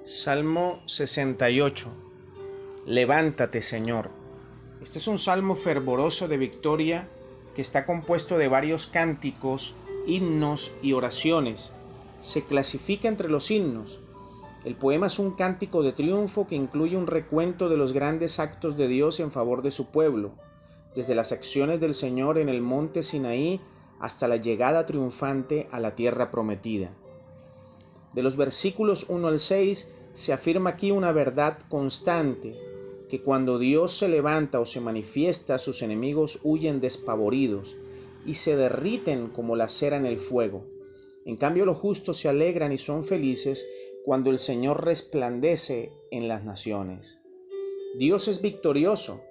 Salmo 68. Levántate, Señor. Este es un salmo fervoroso de victoria que está compuesto de varios cánticos, himnos y oraciones. Se clasifica entre los himnos. El poema es un cántico de triunfo que incluye un recuento de los grandes actos de Dios en favor de su pueblo, desde las acciones del Señor en el monte Sinaí hasta la llegada triunfante a la tierra prometida. De los versículos 1 al 6 se afirma aquí una verdad constante, que cuando Dios se levanta o se manifiesta, sus enemigos huyen despavoridos y se derriten como la cera en el fuego. En cambio, los justos se alegran y son felices cuando el Señor resplandece en las naciones. Dios es victorioso.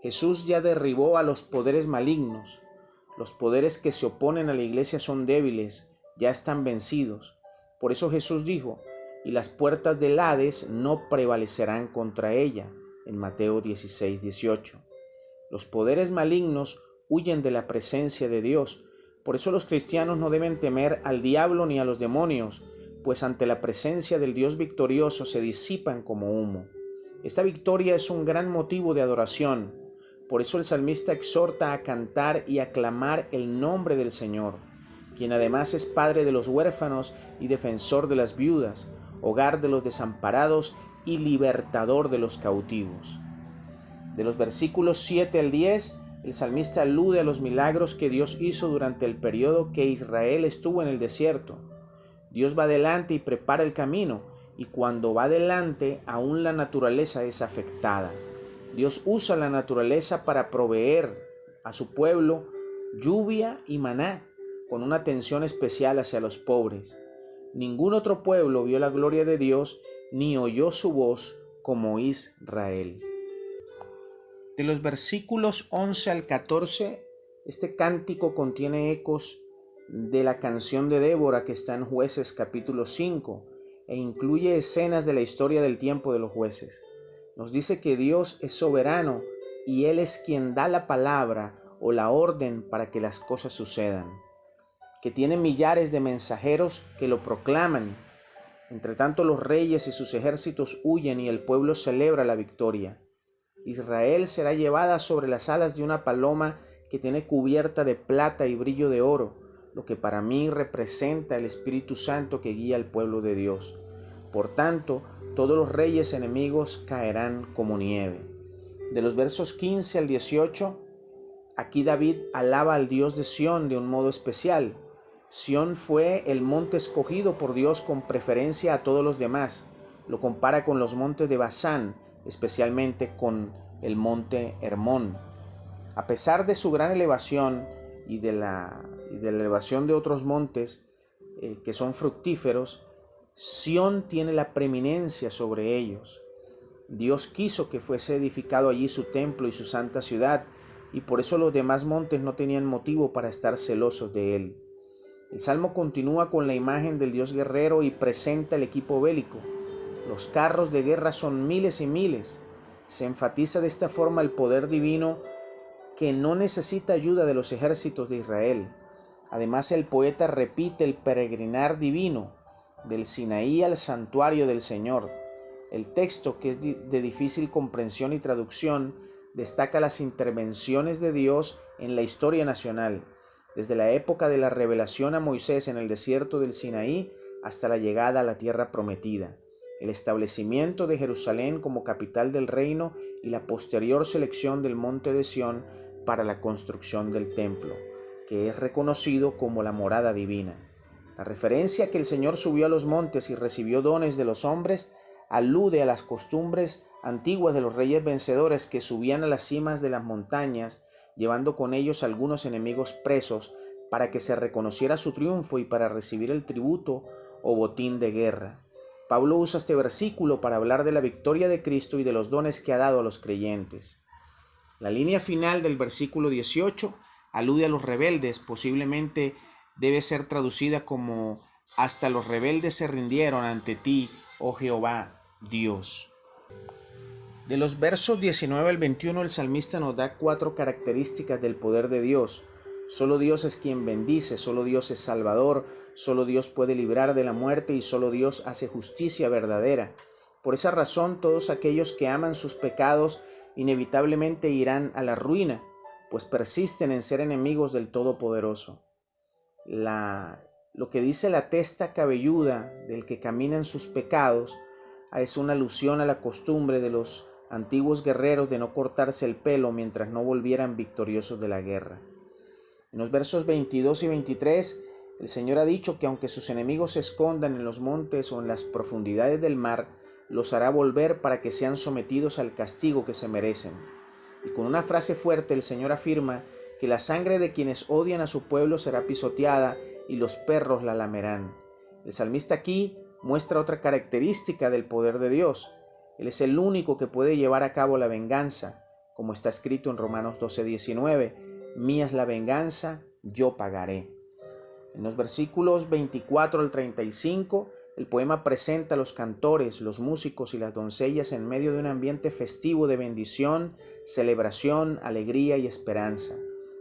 Jesús ya derribó a los poderes malignos. Los poderes que se oponen a la iglesia son débiles, ya están vencidos. Por eso Jesús dijo: y las puertas del Hades no prevalecerán contra ella, en Mateo 16:18. Los poderes malignos huyen de la presencia de Dios. Por eso los cristianos no deben temer al diablo ni a los demonios, pues ante la presencia del Dios victorioso se disipan como humo. Esta victoria es un gran motivo de adoración. Por eso el salmista exhorta a cantar y aclamar el nombre del Señor, quien además es padre de los huérfanos y defensor de las viudas, hogar de los desamparados y libertador de los cautivos. De los versículos 7 al 10, el salmista alude a los milagros que Dios hizo durante el periodo que Israel estuvo en el desierto. Dios va adelante y prepara el camino, y cuando va adelante, aún la naturaleza es afectada. Dios usa la naturaleza para proveer a su pueblo lluvia y maná, con una atención especial hacia los pobres. Ningún otro pueblo vio la gloria de Dios ni oyó su voz como Israel. De los versículos 11 al 14, este cántico contiene ecos de la canción de Débora que está en Jueces capítulo 5 e incluye escenas de la historia del tiempo de los jueces. Nos dice que Dios es soberano y Él es quien da la palabra o la orden para que las cosas sucedan, que tiene millares de mensajeros que lo proclaman. Entre tanto, los reyes y sus ejércitos huyen y el pueblo celebra la victoria. Israel será llevada sobre las alas de una paloma que tiene cubierta de plata y brillo de oro, lo que para mí representa el Espíritu Santo que guía al pueblo de Dios. Por tanto, todos los reyes enemigos caerán como nieve. De los versos 15 al 18, aquí David alaba al Dios de Sión de un modo especial. Sión fue el monte escogido por Dios con preferencia a todos los demás. Lo compara con los montes de Basán, especialmente con el monte Hermón. A pesar de su gran elevación y de la elevación de otros montes que son fructíferos, Sión tiene la preeminencia sobre ellos. Dios quiso que fuese edificado allí su templo y su santa ciudad, y por eso los demás montes no tenían motivo para estar celosos de él. El Salmo continúa con la imagen del Dios guerrero y presenta el equipo bélico. Los carros de guerra son miles y miles. Se enfatiza de esta forma el poder divino que no necesita ayuda de los ejércitos de Israel. Además, el poeta repite el peregrinar divino del Sinaí al santuario del Señor. El texto, que es de difícil comprensión y traducción, destaca las intervenciones de Dios en la historia nacional, desde la época de la revelación a Moisés en el desierto del Sinaí hasta la llegada a la tierra prometida, el establecimiento de Jerusalén como capital del reino y la posterior selección del monte de Sión para la construcción del templo, que es reconocido como la morada divina. La referencia que el Señor subió a los montes y recibió dones de los hombres alude a las costumbres antiguas de los reyes vencedores que subían a las cimas de las montañas, llevando con ellos algunos enemigos presos para que se reconociera su triunfo y para recibir el tributo o botín de guerra. Pablo usa este versículo para hablar de la victoria de Cristo y de los dones que ha dado a los creyentes. La línea final del versículo 18 alude a los rebeldes, posiblemente debe ser traducida como: hasta los rebeldes se rindieron ante ti, oh Jehová, Dios. De los versos 19 al 21, el salmista nos da 4 características del poder de Dios. Solo Dios es quien bendice, solo Dios es salvador, solo Dios puede librar de la muerte y solo Dios hace justicia verdadera. Por esa razón, todos aquellos que aman sus pecados inevitablemente irán a la ruina, pues persisten en ser enemigos del Todopoderoso. Lo que dice la testa cabelluda del que camina en sus pecados es una alusión a la costumbre de los antiguos guerreros de no cortarse el pelo mientras no volvieran victoriosos de la guerra. En los versos 22 y 23, el Señor ha dicho que aunque sus enemigos se escondan en los montes o en las profundidades del mar, los hará volver para que sean sometidos al castigo que se merecen. Y con una frase fuerte el Señor afirma que la sangre de quienes odian a su pueblo será pisoteada y los perros la lamerán. El salmista aquí muestra otra característica del poder de Dios. Él es el único que puede llevar a cabo la venganza, como está escrito en Romanos 12:19, mía es la venganza, yo pagaré. En los versículos 24 al 35, el poema presenta a los cantores, los músicos y las doncellas en medio de un ambiente festivo de bendición, celebración, alegría y esperanza.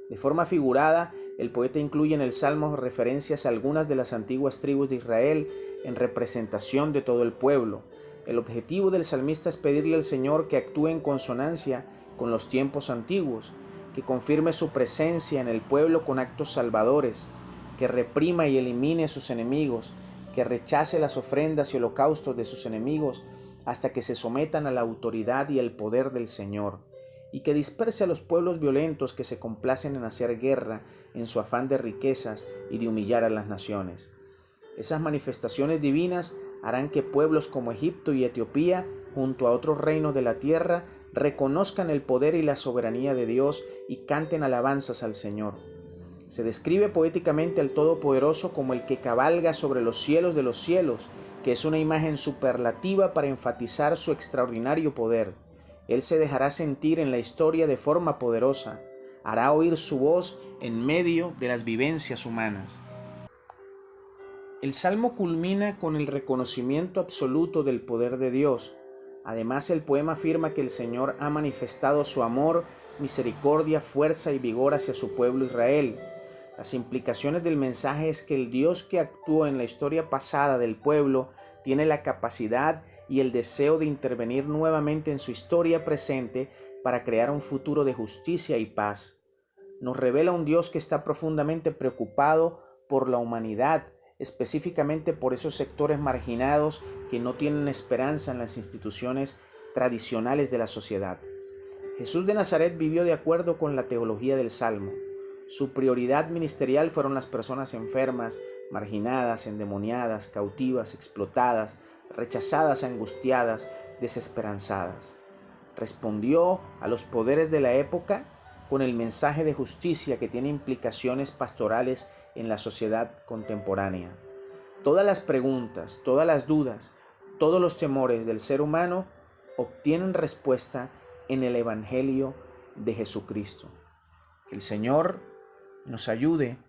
De forma figurada, el poeta incluye en el Salmo referencias a algunas de las antiguas tribus de Israel en representación de todo el pueblo. El objetivo del salmista es pedirle al Señor que actúe en consonancia con los tiempos antiguos, que confirme su presencia en el pueblo con actos salvadores, que reprima y elimine a sus enemigos, que rechace las ofrendas y holocaustos de sus enemigos hasta que se sometan a la autoridad y el poder del Señor, y que disperse a los pueblos violentos que se complacen en hacer guerra en su afán de riquezas y de humillar a las naciones. Esas manifestaciones divinas harán que pueblos como Egipto y Etiopía, junto a otros reinos de la tierra, reconozcan el poder y la soberanía de Dios y canten alabanzas al Señor. Se describe poéticamente al Todopoderoso como el que cabalga sobre los cielos de los cielos, que es una imagen superlativa para enfatizar su extraordinario poder. Él se dejará sentir en la historia de forma poderosa, hará oír su voz en medio de las vivencias humanas. El Salmo culmina con el reconocimiento absoluto del poder de Dios. Además, el poema afirma que el Señor ha manifestado su amor, misericordia, fuerza y vigor hacia su pueblo Israel. Las implicaciones del mensaje es que el Dios que actuó en la historia pasada del pueblo tiene la capacidad y el deseo de intervenir nuevamente en su historia presente para crear un futuro de justicia y paz. Nos revela un Dios que está profundamente preocupado por la humanidad, específicamente por esos sectores marginados que no tienen esperanza en las instituciones tradicionales de la sociedad. Jesús de Nazaret vivió de acuerdo con la teología del Salmo. Su prioridad ministerial fueron las personas enfermas, marginadas, endemoniadas, cautivas, explotadas, rechazadas, angustiadas, desesperanzadas. Respondió a los poderes de la época con el mensaje de justicia que tiene implicaciones pastorales en la sociedad contemporánea. Todas las preguntas, todas las dudas, todos los temores del ser humano obtienen respuesta en el Evangelio de Jesucristo. Que el Señor nos ayude